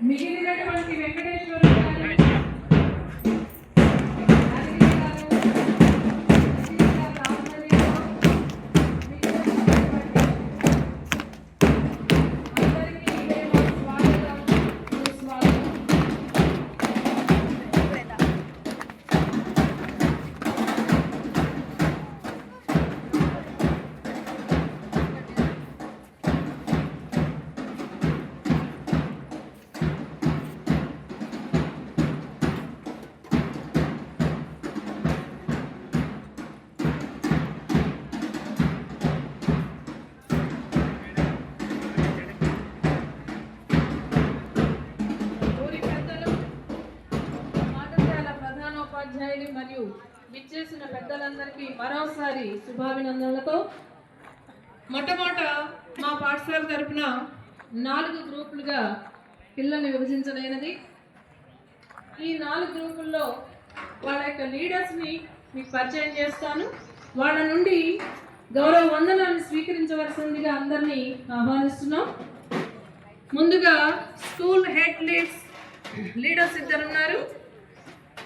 మిగిలినటువంటి వెంకటేశ్వర మరియు విచ్చేసిన పెద్దలందరికీ మరోసారి శుభాభినందనలతో మొట్టమొదట మా పాఠశాల తరపున 4 గ్రూపులుగా పిల్లల్ని విభజించలేనది. ఈ 4 గ్రూపుల్లో వాళ్ళ యొక్క లీడర్స్ని మీకు పరిచయం చేస్తాను. వాళ్ళ నుండి గౌరవ వందనాన్ని స్వీకరించవలసిందిగా అందరినీ ఆహ్వానిస్తున్నాం. ముందుగా స్కూల్ హెడ్ లీడర్స్ ఇద్దరు ఉన్నారు.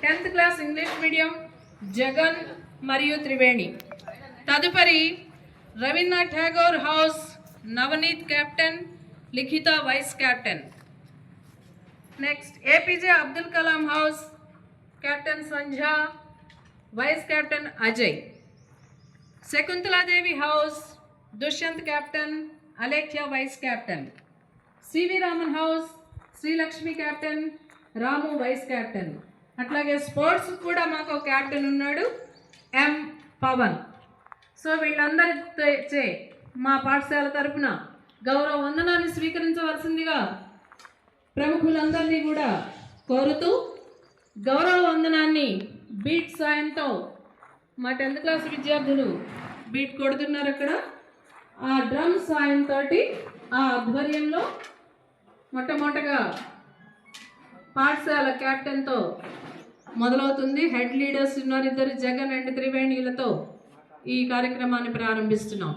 10th class English medium Jagan మరియు త్రివేణి. తదుపరి Rabindranath Tagore house Navneet captain, Likhita vice captain. Next APJ Abdul Kalam house captain Sandhya, vice captain Ajay. Shakuntala Devi house Dushyant captain, Alekhya vice captain. CV Raman house Srilakshmi captain, Ramu vice captain. అట్లాగే స్పోర్ట్స్ కూడా మాకు ఒక క్యాప్టెన్ ఉన్నాడు, ఎం పవన్. సో వీళ్ళందరి మా పాఠశాల తరపున గౌరవ వందనాన్ని స్వీకరించవలసిందిగా ప్రముఖులందరినీ కూడా కోరుతూ, గౌరవ వందనాన్ని బీట్ సాయంతో మా 10th క్లాస్ విద్యార్థులు బీట్ కొడుతున్నారు అక్కడ. ఆ డ్రమ్ సాయంతో ఆ ఆధ్వర్యంలో మొట్టమొదటగా పాఠశాల క్యాప్టెన్తో మొదలవుతుంది. హెడ్ లీడర్స్ ఉన్నారు ఇద్దరు, జగన్ అండ్ త్రివేణిలతో ఈ కార్యక్రమాన్ని ప్రారంభిస్తున్నాం.